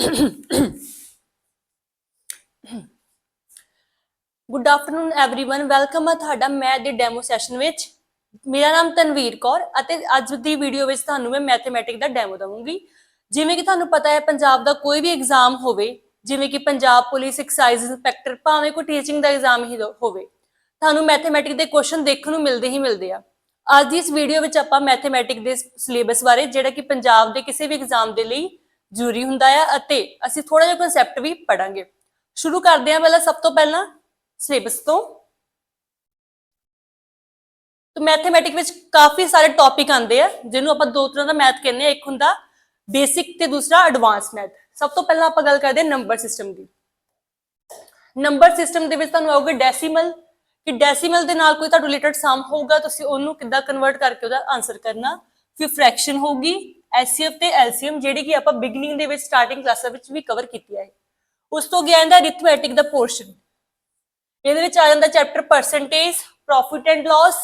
Good afternoon everyone, welcome है ਤੁਹਾਡਾ math ਦੇ ਡੈਮੋ ਸੈਸ਼ਨ ਵਿੱਚ। ਮੇਰਾ ਨਾਮ ਤਨਵੀਰ ਕੌਰ ਅਤੇ ਅੱਜ ਦੀ ਵੀਡੀਓ ਵਿੱਚ ਤੁਹਾਨੂੰ ਮੈਂ ਮੈਥਮੈਟਿਕ ਦਾ ਡੈਮੋ ਦਵਾਂਗੀ। ਜਿਵੇਂ ਕਿ ਤੁਹਾਨੂੰ ਪਤਾ ਹੈ ਪੰਜਾਬ ਦਾ ਕੋਈ ਵੀ ਐਗਜ਼ਾਮ ਹੋਵੇ, ਜਿਵੇਂ ਕਿ ਪੰਜਾਬ ਪੁਲਿਸ ਐਕਸਾਈਜ਼ ਇੰਸਪੈਕਟਰ, ਭਾਵੇਂ ਕੋਈ ਟੀਚਿੰਗ ਦਾ ਐਗਜ਼ਾਮ ਹੀ ਹੋਵੇ, ਤੁਹਾਨੂੰ ਮੈਥਮੈਟਿਕ ਦੇ ਕੁਐਸਚਨ ਦੇਖਣ ਨੂੰ ਮਿਲਦੇ ਹੀ ਮਿਲਦੇ ਆ। ਅੱਜ ਦੀ ਇਸ ਵੀਡੀਓ ਵਿੱਚ ਆਪਾਂ ਮੈਥਮੈਟਿਕ ਦੇ ਸਿਲੇਬਸ ਬਾਰੇ, ਜਿਹੜਾ ਕਿ ਪੰਜਾਬ ਦੇ ਕਿਸੇ ਵੀ ਐਗਜ਼ਾਮ ਦੇ ਲਈ ਜ਼ਰੂਰੀ ਹੁੰਦਾ ਆ, ਅਤੇ ਅਸੀਂ ਥੋੜਾ ਜਿਹਾ ਕਨਸੈਪਟ ਵੀ ਪੜਾਂਗੇ। शुरू करते हैं। पहला सब तो पहला सिलेबस तो मैथमेटिक में काफी सारे टॉपिक आते हैं जिन्होंने आप दो तरह का मैथ कहने, एक होंगे बेसिक ते दूसरा एडवांस मैथ। सब तो पहला आप गल करते हैं नंबर सिस्टम की। नंबर सिस्टम के तुहानूं आऊगा डेसीमल, कि डेसीमल के नाल कोई रिलेटेड सम होगा, तुसीं उहनूं किद्दां कन्वर्ट करके उहदा आंसर करना। फिर फ्रैक्शन होगी, एचसीएफ ते एलसीएम, जिहड़ी कि आपां बिगनिंग दे विच स्टार्टिंग क्लासां विच भी कवर कीती है। उस तो गया अरिथमैटिक का पोर्शन, ये आ जाता chapter percentage, profit and loss,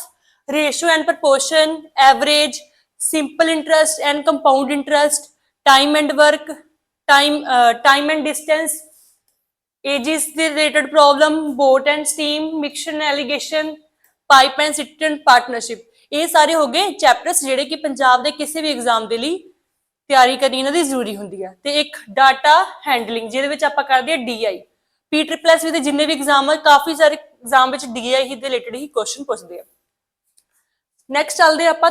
ratio and proportion, average, simple interest and compound interest, time and work, time and distance, ages से related problem, boat and stream, mixture and alligation, pipe and cistern and partnership. ये सारे हो गए chapters जिहड़े कि पंजाब के किसी भी एग्जाम के लिए तैयारी करनी इन्हां दी जरूरी हुंदी है। ते एक डाटा हैंडलिंग, जिहदे विच आपां करदे आ डीआई। PSSSB दे जिन्ने भी एग्जाम है, काफी सारे एग्जाम विच डीआई ही दे रिलेटेड ही क्वेश्चन पुछदे आ। नैक्सट चलदे आपां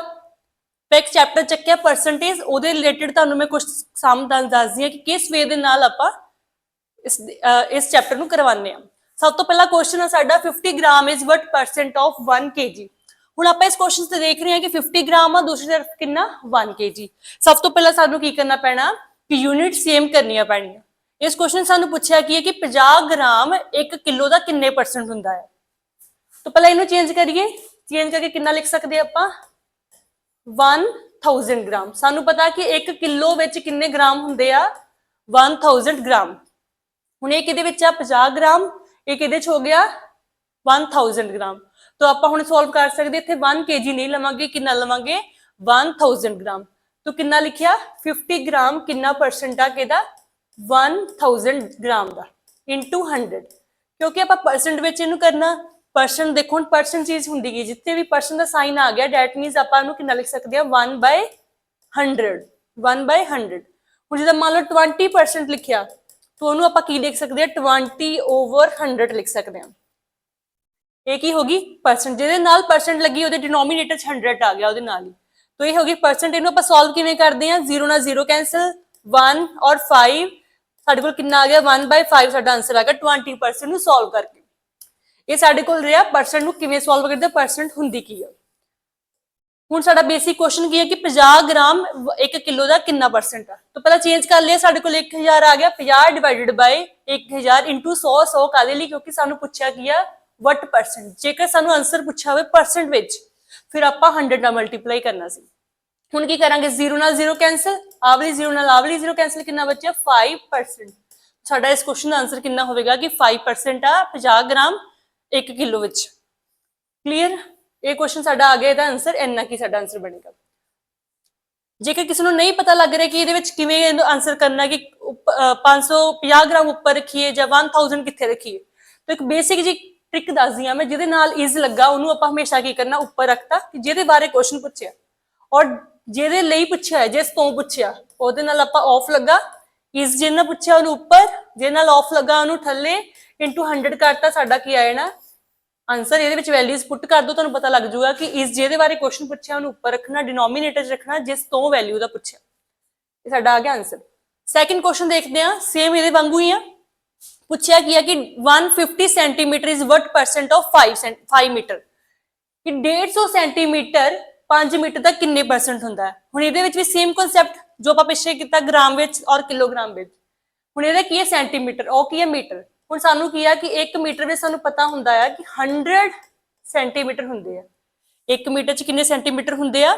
एक चैप्टर चक्किया परसेंटेज, उहदे रिलेटेड तुहानूं मैं कुछ सम दसदी हां कि किस वे दे नाल आपां इस चैप्टर नूं करवाने आ। सब तो पहला क्वेश्चन है साडा 50 gram is what percent of 1 kg। हुण आपां इस क्वेश्चन से देख रहे हैं कि 50 ग्राम आ, दूसरी तरफ कितना 1 kg। सब तो पहला सानू की करना पैना कि यूनिट सेम करनियां पैणियां। इस क्वेश्चन सानू पूछा कि 50 ग्राम 1 किलो का किन्ने परसेंट हुंदा है। तो पहला इनू चेंज करिए, चेंज करके कितना लिख सकते आपां 1000 ग्राम। सानू पता कि 1 किलो विच किन्ने ग्राम हुंदे आ 1000 ग्राम। हुण ये किहदे विच आ 50 ग्राम, ये किहदे च हो गया 1000 ग्राम। तो आप हुण सॉल्व कर सकते, इत्थे 1 kg नहीं लवांगे, कितना लवांगे 1000 ग्राम। तो कितना लिखिया 50 ग्राम कितना परसेंट आ किहदा 1000 ग्राम का इंटू 100, क्योंकि आप परसेंट विच इहनूं करना। परसेंट देखो परसेंट चीज हुंदी है, जिथे भी परसेंट का साइन आ गया डैट मीनस आप कितना लिख सकते हैं 1/100, 1/100। हुण जिद्दां मान लो 20% लिखिया, तो उहनूं आपां की लिख सकते हैं 20/100 लिख सकते हैं। एक ही होगी परसेंट, जिहदे नाल परसेंट लगी उहदे डिनोमीनेटर 100 आ गया उहदे नाल ही। तो ये होगी परसेंट। इहनूं आपां सॉल्व किवें करदे हां, 0 नाल 0 कैंसल, 1 और 5 साडे कोल कितना आ गया 1/5 साडा आंसर आ गया 20% नूं सॉल्व करके। ये साडे कोल रिहा परसेंट नूं किवें सॉल्व करदे, परसेंट हुंदी की है। हुण साडा बेसिक क्वेश्चन की है कि 50 ग्राम 1 किलो का कितना परसेंट है। तो पहला चेंज कर लिया, साडे कोल 1000 आ गया, 50 डिवाइडेड बाय 1000 इंटू 100, 100 कादे लई, क्योंकि सानू पूछा की है वट परसेंट। जेकर सानू आंसर पूछा होवे परसेंट विच, फिर आपां 100 नाल मल्टीप्लाई करना सी। हुण की करांगे 0 नाल 0 कैंसल, आवली 0 नाल आवली 0 कैंसल, कितना बचा 5%। साडा इस क्वेश्चन का आंसर कितना होवेगा कि 5% आ 50 ग्राम 1 किलो विच। क्लीयर, ये क्वेश्चन साडा आ गया, इहदा आंसर इन्ना की साडा आंसर बनेगा। जेकर किसी को नहीं पता लग रहा कि ये किवें आंसर करना कि 550 ग्राम ऊपर रखिए या 1000 कित्थे रखिए, तो एक बेसिक जी ट्रिक दस दी मैं, जिहदे नाल इज लगा उन्होंने आपां हमेशा की करना ऊपर रखता कि जिहदे बारे क्वेश्चन पूछया, और जिहदे लई पूछया है जिस तो पूछया उहदे नाल आपां ऑफ लगा, इज जिहने पूछया उहनूं ऊपर, जिहदे नाल ऑफ लगा उहनूं थल्ले, इंटू 100 करता, साडा की आ जाना आंसर। ये वैल्यूज पुट कर दो, तुहानूं पता लग जाऊगा कि इस जिहदे बारे क्वेश्चन पूछया उहनूं ऊपर रखना, डिनोमीनेटर रखना जिस तो वैल्यू का पूछया। ये साडा आ गया आंसर। सैकेंड क्वेश्चन देखते हैं, सेम इहदे वांगू ही आ। पूछया कि 150 centimetre is what percent of 5 metre, कि 150 सेंटीमीटर 5 मीटर का किन्ने परसेंट हुंदा है। हुण इहदे विच भी सेम कॉन्सैप्ट जो आपां पिछे कीता ग्राम विच और किलोग्राम विच। हुण इहदा की है सेंटीमीटर, और की है मीटर। हुण सानू की है कि 1 मीटर विच सानू पता हुंदा है कि 100 सेंटीमीटर हुंदे आ। 1 मीटर च किन्ने सेंटीमीटर हुंदे आ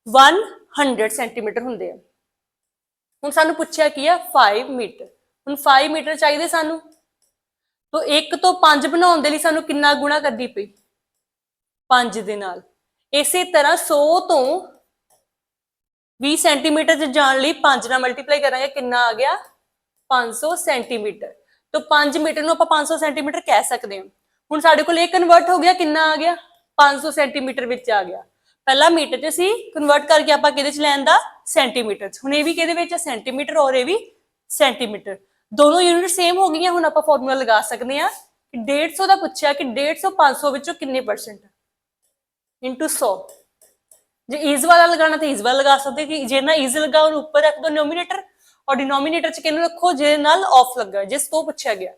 100 सेंटीमीटर हुंदे आ। हुण सानू पूछया की है 5 मीटर। हुण 5 मीटर चाहिए सानू, तो 1 तो 5 बनाउण दे लई सानू किन्ना गुणा करनी पई 5 दे नाल। इसे तरह 100 तो 20 सेंटीमीटर च जाण लई 5 नाल मल्टीप्लाई करांगे, किन्ना आ गया 500 ਸੈਂਟੀਮੀਟਰ। तो 5 मीटर ਨੂੰ ਆਪਾਂ 500 ਸੈਂਟੀਮੀਟਰ ਕਹਿ ਸਕਦੇ ਹਾਂ। ਹੁਣ ਸਾਡੇ ਕੋਲ ਇਹ ਕਨਵਰਟ ਹੋ ਗਿਆ, ਕਿੰਨਾ ਆ ਗਿਆ 500 ਸੈਂਟੀਮੀਟਰ ਵਿੱਚ ਆ ਗਿਆ। ਪਹਿਲਾ ਮੀਟਰ ਚ ਸੀ, ਕਨਵਰਟ ਕਰਕੇ ਆਪਾਂ ਕਿਹਦੇ ਚ ਲੈਣ ਦਾ ਸੈਂਟੀਮੀਟਰ ਚ। ਹੁਣ ਇਹ ਵੀ ਕਿਹਦੇ ਵਿੱਚ ਸੈਂਟੀਮੀਟਰ ਔਰ ਇਹ ਵੀ ਸੈਂਟੀਮੀਟਰ, ਦੋਨੋਂ ਯੂਨਿਟ ਸੇਮ ਹੋ ਗਈਆਂ। ਹੁਣ ਆਪਾਂ ਫਾਰਮੂਲਾ ਲਗਾ ਸਕਦੇ ਹਾਂ ਕਿ 150 ਦਾ ਪੁੱਛਿਆ ਕਿ 150 500 ਵਿੱਚੋਂ ਕਿੰਨੇ ਪਰਸੈਂਟ ਇਨਟੂ 100। ਜੇ ਈਜ਼ ਵਾਲਾ ਲਗਾਣਾ ਤਾਂ ਈਜ਼ ਵਾਲਾ ਲਗਾ ਸਕਦੇ, ਕਿ ਜੇ ਨਾ ਈਜ਼ ਲਗਾ ਉਹਨੂੰ ਉੱਪਰ ਰੱਖ ਦੋ ਨੋਮੀਨੇਟਰ, और डिनोमिनेटर च किन्नू रखो जे नाल ऑफ लगा, जिस तो पूछा गया।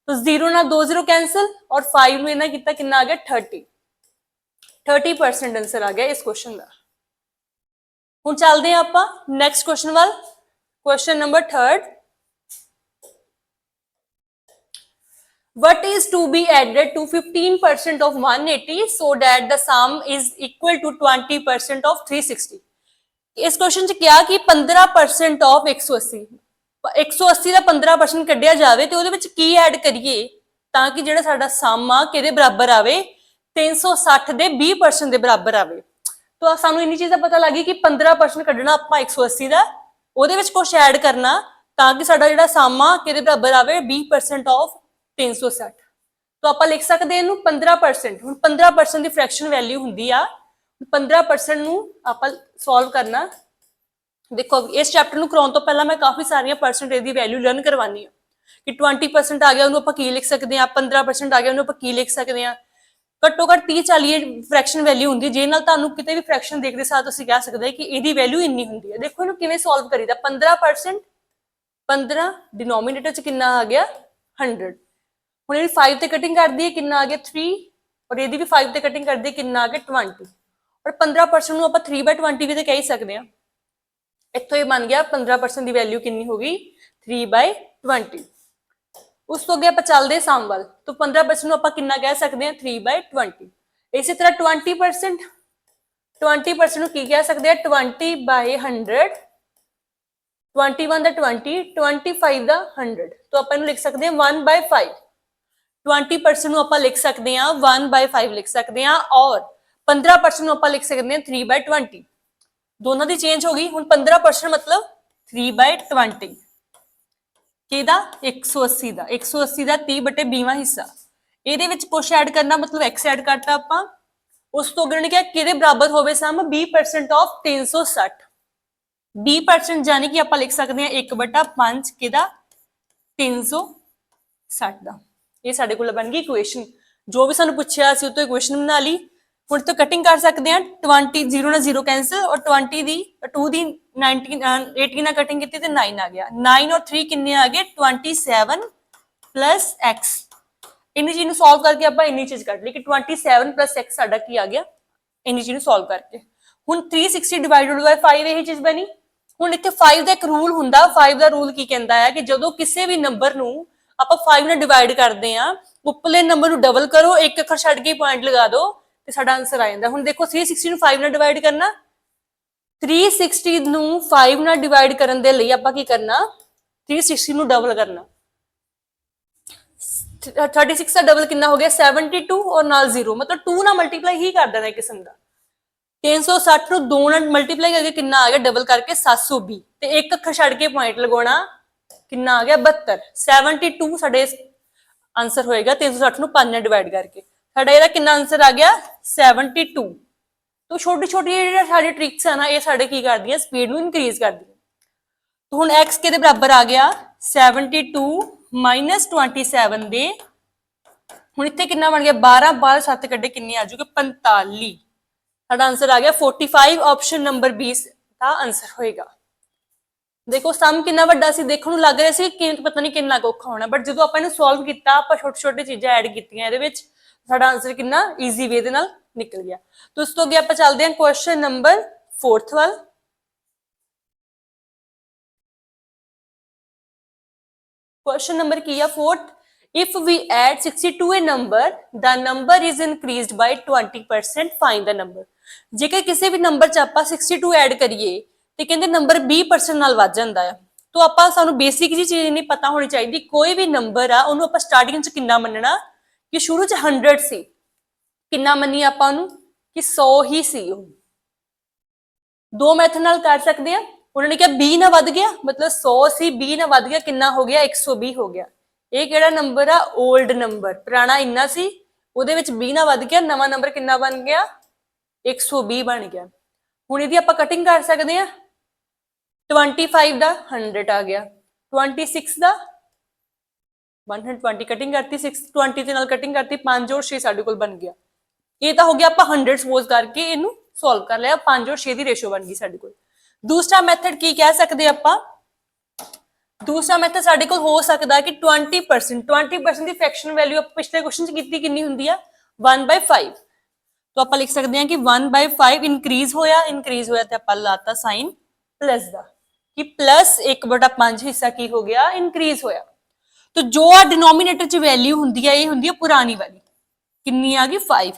तो 0 ना 2 0 कैंसिल और 5 में ना कितना कितना आ गया 30% आंसर आ गया इस क्वेश्चन का। हुण चलदे हैं आपां नैक्सट क्वेश्चन वाल। Question number 3, what is to be added to 15% of 180 so that the sum is equal to 20% of 360। इस क्वेश्चन च क्या कि 15% ऑफ 180 180 ਦਾ 15% ਕੱਢਿਆ ਜਾਵੇ ਤੇ ਉਹਦੇ ਵਿੱਚ ਕੀ ਐਡ ਕਰੀਏ ਤਾਂ ਕਿ ਜਿਹੜਾ ਸਾਡਾ ਸਮ ਆ ਕਿਹਦੇ ਬਰਾਬਰ ਆਵੇ 360 ਦੇ 20% ਦੇ ਬਰਾਬਰ ਆਵੇ। ਤਾਂ ਸਾਨੂੰ ਇੰਨੀ ਚੀਜ਼ਾਂ ਪਤਾ ਲੱਗੀ ਕਿ 15% ਕੱਢਣਾ ਆਪਾਂ 180 ਦਾ, ਉਹਦੇ ਵਿੱਚ ਕੁਝ ਐਡ ਕਰਨਾ ਤਾਂ ਕਿ ਸਾਡਾ ਜਿਹੜਾ ਸਮ ਆ ਕਿਹਦੇ ਬਰਾਬਰ ਆਵੇ 20% ਆਫ 360। ਤਾਂ ਆਪਾਂ ਲਿਖ ਸਕਦੇ ਇਹਨੂੰ 15%। ਹੁਣ 15% ਦੀ ਫ੍ਰੈਕਸ਼ਨ ਵੈਲਿਊ ਹੁੰਦੀ ਆ 15% ਨੂੰ ਆਪਾਂ ਸੋਲਵ ਕਰਨਾ। देखो इस चैप्टर ਨੂੰ ਕਰਾਉਣ ਤੋਂ ਪਹਿਲਾਂ ਮੈਂ ਕਾਫੀ ਸਾਰੀਆਂ ਪਰਸੈਂਟੇਜ ਦੀ ਵੈਲਿਊ ਲਰਨ ਕਰਵਾਨੀ ਆ ਕਿ 20% ਆ ਗਿਆ ਉਹਨੂੰ ਆਪਾਂ ਕੀ ਲਿਖ ਸਕਦੇ ਆ, 15% ਆ ਗਿਆ ਉਹਨੂੰ ਆਪਾਂ ਕੀ ਲਿਖ ਸਕਦੇ ਆ। ਘੱਟੋ ਘੱਟ 30 40 ਫ੍ਰੈਕਸ਼ਨ ਵੈਲਿਊ ਹੁੰਦੀ ਜੇ ਨਾਲ ਤੁਹਾਨੂੰ ਕਿਤੇ ਵੀ ਫ੍ਰੈਕਸ਼ਨ ਦੇਖਦੇ ਸਾਰ ਤੁਸੀਂ ਕਹਿ ਸਕਦੇ ਕਿ ਇਹਦੀ ਵੈਲਿਊ ਇੰਨੀ ਹੁੰਦੀ ਹੈ। ਦੇਖੋ ਇਹਨੂੰ ਕਿਵੇਂ ਸੋਲਵ ਕਰੀਦਾ। 15% 15 ਡਿਨੋਮੀਨੇਟਰ ਚ ਕਿੰਨਾ ਆ ਗਿਆ 100। ਹੁਣ ਇਹਦੀ 5 ਤੇ ਕਟਿੰਗ ਕਰਦੀ ਹੈ ਕਿੰਨਾ ਆ ਗਿਆ 3 ਔਰ ਇਹਦੀ ਵੀ 5 ਤੇ ਕਟਿੰਗ ਕਰਦੀ ਹੈ ਕਿੰਨਾ ਆ ਗਿਆ 20 ਔਰ 15% ਨੂੰ ਆਪਾਂ 3/20 ਵੀ ਤੇ ਕਹਿ ਸਕਦੇ ਆ। ਇੱਥੋਂ ਇਹ ਬਣ ਗਿਆ 15% ਦੀ ਵੈਲਿਊ ਕਿੰਨੀ ਹੋ ਗਈ 3/20। ਉਸ ਤੋਂ ਅੱਗੇ ਆਪਾਂ ਚੱਲਦੇ ਸਮ ਵੱਲ। ਤਾਂ 15% ਨੂੰ ਆਪਾਂ ਕਿੰਨਾ ਕਹਿ ਸਕਦੇ ਹਾਂ 3/20। ਇਸੇ ਤਰ੍ਹਾਂ 20% ਨੂੰ ਕੀ ਕਹਿ ਸਕਦੇ ਆ 20/100, 21 ਦਾ 20, 25 ਦਾ 100। ਤਾਂ ਆਪਾਂ ਇਹਨੂੰ ਲਿਖ ਸਕਦੇ ਹਾਂ 1/5। 20% ਨੂੰ ਆਪਾਂ ਲਿਖ ਸਕਦੇ ਹਾਂ 1/5 ਲਿਖ ਸਕਦੇ ਹਾਂ ਔਰ 15% ਨੂੰ ਆਪਾਂ ਲਿਖ ਸਕਦੇ ਹਾਂ 3/20। दोनों की चेंज हो गई। हुण 15% मतलब 3/20 किहदा 180 ਦਾ 180 ਦਾ 30/20वां हिस्सा। ਇਹਦੇ ਵਿੱਚ ਕੁਛ ਐਡ ਕਰਨਾ ਮਤਲਬ x ਐਡ ਕਰਤਾ ਆਪਾਂ। ਉਸ ਤੋਂ ਅੱਗੇ ਕਿਹਾ ਕਿਹਦੇ ਬਰਾਬਰ ਹੋਵੇ ਸਮ 20% ਆਫ 360। 20% ਜਾਨੀ ਕਿ ਆਪਾਂ ਲਿਖ ਸਕਦੇ ਹਾਂ 1/5 ਕਿਹਦਾ 360 ਦਾ। ਇਹ ਸਾਡੇ ਕੋਲ ਬਣ ਗਈ ਇਕੁਏਸ਼ਨ। ਜੋ ਵੀ ਸਾਨੂੰ ਪੁੱਛਿਆ ਸੀ ਉਹ ਤੋਂ ਇਕੁਏਸ਼ਨ ਬਣਾ ਲਈ। ਹੁਣ ਤੋਂ ਕਟਿੰਗ ਕਰ ਸਕਦੇ ਹਾਂ 20 0 ਨਾਲ 0 ਕੈਂਸਲ ਔਰ 20 ਦੀ 2 ਦੀ 19 18 ਨਾਲ ਕਟਿੰਗ ਕੀਤੀ ਤੇ 9 ਆ ਗਿਆ। 9 ਔਰ 3 ਕਿੰਨੇ ਆ ਗਏ 27 plus x। ਇੰਨੀ ਚੀਜ਼ ਨੂੰ ਸੋਲਵ ਕਰਕੇ ਆਪਾਂ ਇੰਨੀ ਚੀਜ਼ ਕੱਢ ਲਈ ਕਿ 27 plus x ਸਾਡਾ ਕੀ ਆ ਗਿਆ ਇੰਨੀ ਚੀਜ਼ ਨੂੰ ਸੋਲਵ ਕਰਕੇ। ਹੁਣ 360 ਡਿਵਾਈਡਡ ਬਾਈ 5 ਇਹ ਚੀਜ਼ ਬਣੀ। ਹੁਣ ਇੱਥੇ 5 ਦਾ ਇੱਕ ਰੂਲ ਹੁੰਦਾ। 5 ਦਾ ਰੂਲ ਕੀ ਕਹਿੰਦਾ ਹੈ ਕਿ ਜਦੋਂ ਕਿਸੇ ਵੀ ਨੰਬਰ ਨੂੰ ਆਪਾਂ 5 ਨਾਲ ਡਿਵਾਈਡ ਕਰਦੇ ਆ ਉੱਪਰਲੇ ਨੰਬਰ ਨੂੰ ਡਬਲ ਕਰੋ, ਇੱਕ ਅੱਖਰ ਛੱਡ ਕੇ ਪੁਆਇੰਟ ਲਗਾ ਦਿਓ ਤੇ ਸਾਡਾ ਆਨਸਰ ਆ ਜਾਂਦਾ। ਹੁਣ ਦੇਖੋ 360 ਨੂੰ 5 ਨਾਲ ਡਿਵਾਈਡ ਕਰਨਾ, 360 ਨੂੰ 5 ਨਾਲ ਡਿਵਾਈਡ ਕਰਨ ਦੇ ਲਈ ਆਪਾਂ ਕੀ ਕਰਨਾ 360 ਨੂੰ ਡਬਲ ਕਰਨਾ। 36 ਦਾ ਡਬਲ ਕਿੰਨਾ ਹੋ ਗਿਆ 72 ਔਰ ਨਾਲ 0 ਮਤਲਬ 2 ਨਾਲ ਮਲਟੀਪਲਾਈ ਹੀ ਕਰ ਦੇਣਾ ਕਿਸਮ ਦਾ। 360 ਨੂੰ 2 ਨਾਲ ਮਲਟੀਪਲਾਈ ਕਰਕੇ ਕਿੰਨਾ ਆ ਗਿਆ ਡਬਲ ਕਰਕੇ 720 ਤੇ ਇੱਕ ਅੱਖਰ ਛੱਡ ਕੇ ਪੁਆਇੰਟ ਲਗਾਉਣਾ ਕਿੰਨਾ ਆ ਗਿਆ 72। 72 ਸਾਡੇ ਆਨਸਰ ਹੋਏਗਾ 360 ਨੂੰ 5 ਨਾਲ ਡਿਵਾਈਡ ਕਰਕੇ। ਸਾਡਾ ਇਹਦਾ ਕਿੰਨਾ ਆਨਸਰ ਆ ਗਿਆ 72। तो छोटी छोटी सारी ट्रिक्स है ना ये साडे की करदी है स्पीड ਨੂੰ ਇਨਕਰੀਜ਼ ਕਰਦੀ ਹੈ। तो ਹੁਣ x ਕਿਹਦੇ ਬਰਾਬਰ ਆ ਗਿਆ 72 - 27 ਦੇ। ਹੁਣ ਇੱਥੇ ਕਿੰਨਾ ਬਣ ਗਿਆ 12 12 7 ਕੱਢੇ ਕਿੰਨੇ ਆ ਜੂਗੇ 45। ਸਾਡਾ ਆਨਸਰ ਆ ਗਿਆ 45। ਆਪਸ਼ਨ ਨੰਬਰ 20 ਦਾ ਆਨਸਰ ਹੋਏਗਾ। ਦੇਖੋ ਸਮ ਕਿੰਨਾ ਵੱਡਾ ਸੀ ਦੇਖਣ ਨੂੰ ਲੱਗ ਰਿਹਾ ਸੀ ਕਿ ਪਤਾ ਨਹੀਂ ਕਿੰਨਾ ਔਖਾ ਹੋਣਾ ਬਟ ਜਦੋਂ ਆਪਾਂ ਇਹਨੂੰ ਸੋਲਵ ਕੀਤਾ ਆਪਾਂ ਛੋਟੇ ਛੋਟੇ ਚੀਜ਼ਾਂ ਐਡ ਕੀਤੀਆਂ ਇਹਦੇ ਵਿੱਚ ਸਾਡਾ ਆਨਸਰ ਕਿੰਨਾ ਈਜ਼ੀ ਵੇ ਦੇ ਨਾਲ ਨਿਕਲ ਗਿਆ। तो उस तो अगे आप चलते हैं क्वेश्चन नंबर 4 वाल। क्वेश्चन नंबर की है 4। If we add 60 to a number the number is increased by 20% find the number। जेकर किसी भी नंबर च आप 62 ऐड करिए तो कहते नंबर 20% नाल वध जांदा है। तो आप सानू बेसिक जी चीज नहीं पता होनी चाहिए कोई भी नंबर आ उन्होंने आप स्टार्टिंग च कितना मनना कि शुरू च 100 सी कितना मनीए आप कि 100 ही सी। दो मैथड नाल कर सकते हैं उन्होंने क्या 20 ना वध गया, मतलब 100 सी 20 ना वध गया, कितना हो गया 120 हो गया। ये किहड़ा नंबर आ, ओल्ड नंबर, पुराना इन्ना सी ਉਹਦੇ ਵਿੱਚ 20 ਨਾ ਵੱਧ ਗਿਆ, ਨਵਾਂ ਨੰਬਰ ਕਿੰਨਾ ਬਣ ਗਿਆ 120 ਬਣ ਗਿਆ। ਹੁਣ ਇਹਦੀ ਆਪਾਂ ਕਟਿੰਗ ਕਰ ਸਕਦੇ ਆ, 25 ਦਾ 100 ਆ ਗਿਆ, 26 ਦਾ 120 ਕਟਿੰਗ ਕਰਤੀ, 620 ਦੇ ਨਾਲ ਕਟਿੰਗ ਕਰਤੀ, 5 और 6 ਸਾਡੇ ਕੋਲ ਬਣ ਗਿਆ। ਇਹ ਤਾਂ ਹੋ ਗਿਆ ਆਪਾਂ 100 ਸਪੋਜ਼ ਕਰਕੇ ਇਹਨੂੰ ਸੋਲਵ ਕਰ ਲਿਆ, 5 और 6 ਦੀ ਰੇਸ਼ੋ ਬਣ ਗਈ ਸਾਡੇ ਕੋਲ। दूसरा मैथड की कह सकते ਆਪਾਂ, दूसरा मैथड ਸਾਡੇ ਕੋਲ ਹੋ ਸਕਦਾ ਕਿ 20% ਦੀ ਫ੍ਰੈਕਸ਼ਨ ਵੈਲਿਊ ਆਪਾਂ ਪਿਛਲੇ ਕੁਐਸਚਨ ਚ ਕੀਤੀ ਕਿੰਨੀ ਹੁੰਦੀ ਆ 1/5, तो ਆਪਾਂ ਲਿਖ ਸਕਦੇ ਹਾਂ ਕਿ 1/5 ਇਨਕਰੀਜ਼ ਹੋਇਆ ਤੇ ਆਪਾਂ ਲਾਤਾ ਸਾਈਨ ਪਲੱਸ ਦਾ, ਕਿ ਪਲੱਸ 1/5 ਹਿੱਸਾ ਕੀ ਹੋ ਗਿਆ ਇਨਕਰੀਜ਼ ਹੋਇਆ। तो जो आ डिनोमिनेटर च वैल्यू ਹੁੰਦੀ ਆ, ਇਹ ਹੁੰਦੀ ਆ ਪੁਰਾਣੀ ਵਾਲੀ, ਕਿੰਨੀ ਆ ਗਈ 5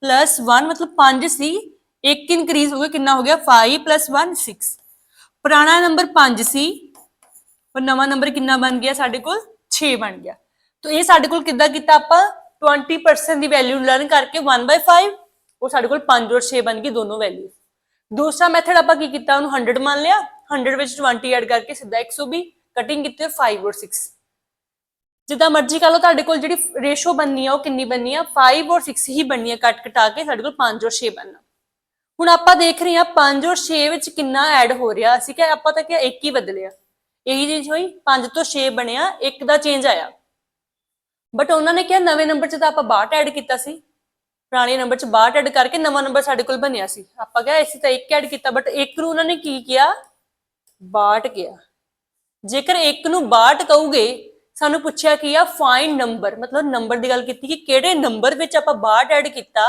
+ 1 मतलब 5 ਸੀ, एक इंक्रीज हो गया, कितना हो गया 5 + 1 6। पुराना नंबर 5 सी और नवा नंबर कितना बन गया साडे कोल 6 बन गया। तो ये साडे कोल किद्दां कीता आपां 20% दी वैल्यू लर्न करके 1/5 और साडे कोल 5 और 6 बन गई दोनों वैल्यू। दूसरा मैथड आपां की कीता उन्होंने 100 मान लिया, 100 विच 20 ऐड करके सीधा 120, कटिंग कीती 5 और 6, जिद्दां मर्जी कर लो, तुहाडे कोल जिहड़ी रेशो बननी है वो कितनी बननी है 5 और 6 ही बननी है, कट कटा के साडे कोल 5 और 6 बनना। ਹੁਣ ਆਪਾਂ ਦੇਖ ਰਹੇ ਹਾਂ 5 और 6 ਵਿੱਚ ਕਿੰਨਾ ਐਡ ਹੋ ਰਿਹਾ, ਅਸੀਂ ਕਿ ਆਪਾਂ ਤਾਂ ਕਿ 1 ਹੀ ਬਦਲਿਆ, ਇਹੀ ਚੀਜ਼ ਹੋਈ 5 ਤੋਂ 6 ਬਣਿਆ, 1 ਦਾ ਚੇਂਜ ਆਇਆ। ਬਟ ਉਹਨਾਂ ਨੇ ਕਿਹਾ ਨਵੇਂ ਨੰਬਰ 'ਚ ਤਾਂ ਆਪਾਂ 62 ਐਡ ਕੀਤਾ ਸੀ, ਪੁਰਾਣੇ ਨੰਬਰ 'ਚ 62 ਐਡ ਕਰਕੇ ਨਵਾਂ ਨੰਬਰ ਸਾਡੇ ਕੋਲ ਬਣਿਆ ਸੀ, ਆਪਾਂ ਕਿਹਾ ਅਸੀਂ ਤਾਂ 1 ਐਡ ਕੀਤਾ, ਬਟ 1 ਨੂੰ ਉਹਨਾਂ ਨੇ ਕੀ ਕਿਹਾ 62 ਕਿਹਾ। ਜੇਕਰ 1 ਨੂੰ 62 ਕਹੋਗੇ, ਸਾਨੂੰ ਪੁੱਛਿਆ ਕੀ ਆ ਫਾਈਂਡ ਨੰਬਰ, ਮਤਲਬ ਨੰਬਰ ਦੀ ਗੱਲ ਕੀਤੀ ਕਿ ਕਿਹੜੇ ਨੰਬਰ ਵਿੱਚ ਆਪਾਂ 62 ਐਡ ਕੀਤਾ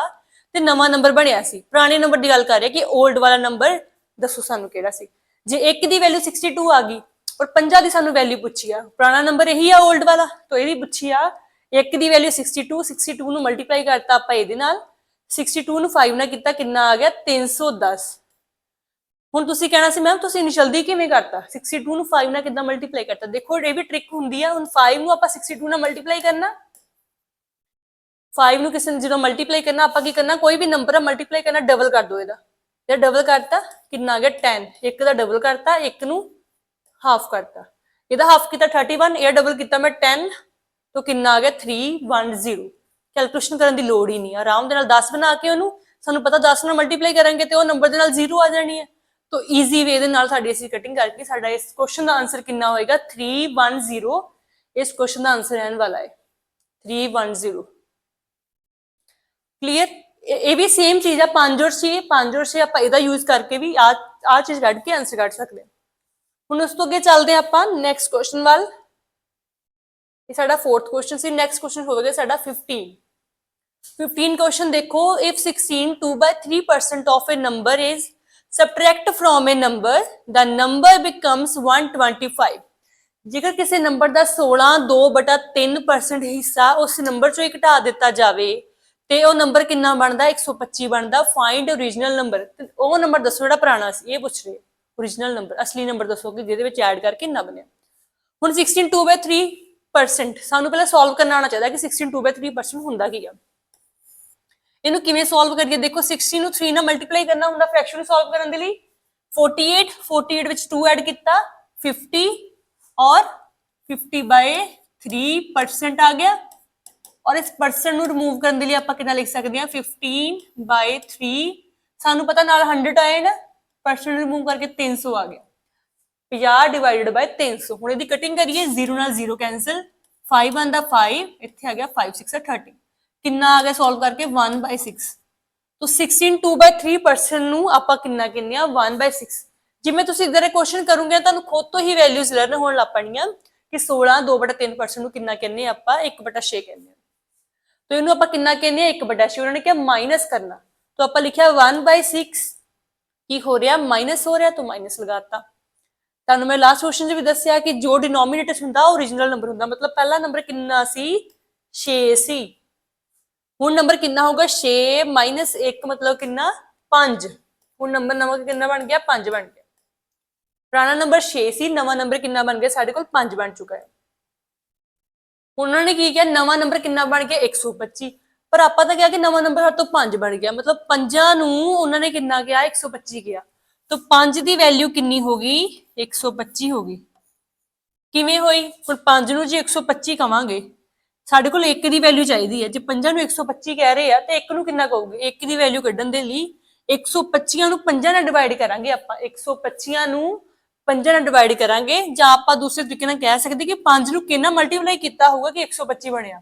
ਤੇ ਨਵਾਂ ਨੰਬਰ ਬਣਿਆ ਸੀ। ਪੁਰਾਣੇ ਨੰਬਰ ਦੀ ਗੱਲ ਕਰ ਰਹੇ ਕਿ 올ਡ ਵਾਲਾ ਨੰਬਰ ਦੱਸੋ ਸਾਨੂੰ ਕਿਹੜਾ ਸੀ। ਜੇ 1 ਦੀ ਵੈਲਿਊ 62 ਆ ਗਈ ਔਰ 50 ਦੀ ਸਾਨੂੰ ਵੈਲਿਊ ਪੁੱਛੀ ਆ, ਪੁਰਾਣਾ ਨੰਬਰ ਇਹੀ ਆ 올ਡ ਵਾਲਾ, ਤਾਂ ਇਹਦੀ ਪੁੱਛੀ ਆ 1 ਦੀ ਵੈਲਿਊ 62 ਨੂੰ ਮਲਟੀਪਲਾਈ ਕਰਤਾ ਆਪਾਂ ਇਹਦੇ ਨਾਲ, 62 ਨੂੰ 5 ਨਾਲ ਕੀਤਾ, ਕਿੰਨਾ ਆ ਗਿਆ 310। ਹੁਣ ਤੁਸੀਂ ਕਹਿਣਾ ਸੀ ਮੈਮ ਤੁਸੀਂ ਇੰਨੀ ਜਲਦੀ ਕਿਵੇਂ ਕਰਤਾ, 62 ਨੂੰ 5 ਨਾਲ ਕਿੱਦਾਂ ਮਲਟੀਪਲਾਈ ਕਰਤਾ। ਦੇਖੋ ਇਹ ਵੀ ਟ੍ਰਿਕ ਹੁੰਦੀ ਆ, ਹੁਣ 5 ਨੂੰ ਆਪਾਂ 62 ਨਾਲ ਮਲਟੀਪਲਾਈ ਕਰਨਾ, 5 ਨੂੰ ਕਿਸੇ ਨੇ ਜਦੋਂ ਮਲਟੀਪਲਾਈ ਕਰਨਾ ਆਪਾਂ ਕੀ ਕਰਨਾ, ਕੋਈ ਵੀ ਨੰਬਰ ਆ ਮਲਟੀਪਲਾਈ ਕਰਨਾ, ਡਬਲ ਕਰ ਦੋ ਇਹਦਾ, ਇਹ ਡਬਲ ਕਰਤਾ ਕਿੰਨਾ ਆ ਗਿਆ 10, ਇੱਕ ਦਾ ਡਬਲ ਕਰਤਾ, ਇੱਕ ਨੂੰ ਹਾਫ ਕਰਤਾ, ਇਹਦਾ ਹਾਫ ਕੀਤਾ 31, ਇਹ ਡਬਲ ਕੀਤਾ ਮੈਂ 10, तो ਕਿੰਨਾ ਆ ਗਿਆ 310। ਕੈਲਕੂਲੇਸ਼ਨ ਕਰਨ ਦੀ ਲੋੜ ਹੀ ਨਹੀਂ, ਆਰਾਮ ਦੇ ਨਾਲ 10 ਬਣਾ ਕੇ ਉਹਨੂੰ, ਸਾਨੂੰ ਪਤਾ 10 ਨਾਲ ਮਲਟੀਪਲਾਈ ਕਰਾਂਗੇ ਤੇ ਉਹ ਨੰਬਰ ਦੇ ਨਾਲ 0 ਆ ਜਾਣੀ ਹੈ। तो ਈਜ਼ੀ ਵੇ ਦੇ ਨਾਲ ਸਾਡੀ ਅਸੀਂ ਕਟਿੰਗ ਕਰਕੇ ਸਾਡਾ ਇਸ ਕੁਐਸਚਨ ਦਾ ਆਨਸਰ ਕਿੰਨਾ ਹੋਏਗਾ 310। ਇਸ ਕੁਐਸਚਨ ਦਾ ਆਨਸਰ ਰਹਿਣ ਵਾਲਾ ਹੈ 310। क्लियर, ये भी सेम चीज है 5 और 6 ਆਪਾਂ ਇਹਦਾ ਯੂਜ਼ ਕਰਕੇ ਵੀ ਆ ਚੀਜ਼ ਕੱਢ ਕੇ ਆਨਸਰ ਕੱਢ ਸਕਦੇ ਹਾਂ। ਹੁਣ ਉਸ ਤੋਂ ਅੱਗੇ ਚੱਲਦੇ ਆਪਾਂ ਨੈਕਸਟ ਕੁਐਸਚਨ ਵੱਲ। ਇਹ ਸਾਡਾ 4th ਕੁਐਸਚਨ ਸੀ। ਨੈਕਸਟ ਕੁਐਸਚਨ ਹੋਵੇਗਾ ਸਾਡਾ 15 ਕੁਐਸਚਨ ਦੇਖੋ, if 16 2/3% of a number is subtract from a number, the number becomes 125। ਜੇਕਰ ਕਿਸੇ ਨੰਬਰ ਦਾ 16 2/3% ਹਿੱਸਾ ਉਸ ਨੰਬਰ ਚੋਂ ਘਟਾ ਦਿੱਤਾ ਜਾਵੇ ਤੇ ਉਹ ਨੰਬਰ ਕਿੰਨਾ ਬਣਦਾ 125 ਬਣਦਾ। ਫਾਈਂਡ ਓਰੀਜਨਲ ਨੰਬਰ, ਉਹ ਨੰਬਰ ਦੱਸੋ ਜਿਹੜਾ ਪੁਰਾਣਾ ਸੀ, ਇਹ ਪੁੱਛ ਰਹੇ ਓਰੀਜਨਲ ਨੰਬਰ, ਅਸਲੀ ਨੰਬਰ ਦੱਸੋ ਕਿ ਜਿਹਦੇ ਵਿੱਚ ਐਡ ਕਰਕੇ ਕਿੰਨਾ ਬਣਿਆ। ਹੁਣ 16 2/3% ਸਾਨੂੰ ਪਹਿਲਾਂ ਸੋਲਵ ਕਰਨਾ ਆਉਣਾ ਚਾਹੀਦਾ ਕਿ 16 2/3% ਹੁੰਦਾ ਕੀ ਆ। ਇਹਨੂੰ ਕਿਵੇਂ ਸੋਲਵ ਕਰੀਏ, ਦੇਖੋ 60 ਨੂੰ 3 ਨਾਲ ਮਲਟੀਪਲਾਈ ਕਰਨਾ ਹੁੰਦਾ ਫ੍ਰੈਕਸ਼ਨ ਨੂੰ ਸੋਲਵ ਕਰਨ ਦੇ ਲਈ। 48 ਵਿੱਚ 2 ਐਡ ਕੀਤਾ 50 ਔਰ 50/3% ਆ ਗਿਆ। और इस परसेंट ਨੂੰ ਰਿਮੂਵ ਕਰਨ ਦੇ ਲਈ ਆਪਾਂ ਕਿੰਨਾ ਲਿਖ ਸਕਦੇ ਹਾਂ 15/3, ਸਾਨੂੰ ਪਤਾ ਨਾਲ 100 ਆਏਗਾ, परसेंट ਰਿਮੂਵ ਕਰਕੇ 300 ਆ ਗਿਆ, 50/300। ਹੁਣ ਇਹਦੀ ਕਟਿੰਗ ਕਰੀਏ, 0 ਨਾਲ 0 ਕੈਨਸਲ, 5 ਆਂਦਾ 5, ਇੱਥੇ ਆ ਗਿਆ 5 6 30, ਕਿੰਨਾ ਆ ਗਿਆ ਸੋਲਵ ਕਰਕੇ 1/6। तो 16 2/3% ਨੂੰ ਆਪਾਂ ਕਿੰਨਾ ਕਹਿੰਦੇ ਆ 1/6। ਜਿਵੇਂ ਤੁਸੀਂ ਇਧਰ ਇਹ ਕੁਐਸਚਨ ਕਰੋਗੇ ਤੁਹਾਨੂੰ ਖੁਦ ਤੋਂ ਹੀ ਵੈਲਿਊਜ਼ ਲਰਨ ਹੋਣ ਲੱਗ ਪਣੀਆਂ ਕਿ 16 2/3% ਨੂੰ ਕਿੰਨਾ ਕਹਿੰਦੇ ਆਪਾਂ 1/6 ਕਹਿੰਦੇ ਆ। तो इन्हों आप कितना कहने 1/6, उन्होंने क्या माइनस करना, तो आप लिखा 1/6 की हो रहा माइनस हो रहा, तो माइनस लगाता। तुहानू मैं लास्ट क्वेश्चन भी दसिया कि जो डिनोमिनेटर हुंदा ओरिजिनल नंबर हुंदा, मतलब पहला नंबर कितना सी 6 सी, हुण नंबर कितना होगा 6 - 1 मतलब कितना 5। हुण नंबर नवा कितना बन गया 5 बन गया। पुराना नंबर 6 सी, नवा नंबर कितना बन गया साडे कोल 5 बन चुका है। उन्होंने की किया नवा नंबर कितना बन गया 125, पर आपा तो क्या कि नवा नंबर हर तो 5 बन गया, मतलब 5 नूं उन्होंने कितना किया 125 किया। तो 5 ਦੀ ਵੈਲਿਊ ਕਿੰਨੀ ਹੋ ਗਈ 125 ਹੋ ਗਈ। ਕਿਵੇਂ ਹੋਈ ਹੁਣ 5 ਨੂੰ ਜੇ 125 ਕਵਾਂਗੇ ਸਾਡੇ ਕੋਲ 1 ਦੀ ਵੈਲਿਊ ਚਾਹੀਦੀ ਹੈ। ਜੇ 5 ਨੂੰ 125 ਕਹਿ ਰਹੇ ਆ ਤੇ 1 ਨੂੰ ਕਿੰਨਾ ਕਹੋਗੇ 1 ਦੀ ਵੈਲਿਊ ਕੱਢਣ ਦੇ ਲਈ 125 ਨੂੰ 5 ਨਾਲ ਡਿਵਾਈਡ ਕਰਾਂਗੇ ਆਪਾਂ 125 ਨੂੰ 5 ਨਾਲ ਡਿਵਾਈਡ ਕਰਾਂਗੇ ਜਾਂ ਆਪਾਂ ਦੂਸਰੇ ਤਰੀਕੇ ਨਾਲ ਕਹਿ ਸਕਦੇ ਕਿ 5 ਨੂੰ ਕਿੰਨਾ ਮਲਟੀਪਲਾਈ ਕੀਤਾ ਹੋਊਗਾ ਕਿ 125 ਬਣਿਆ।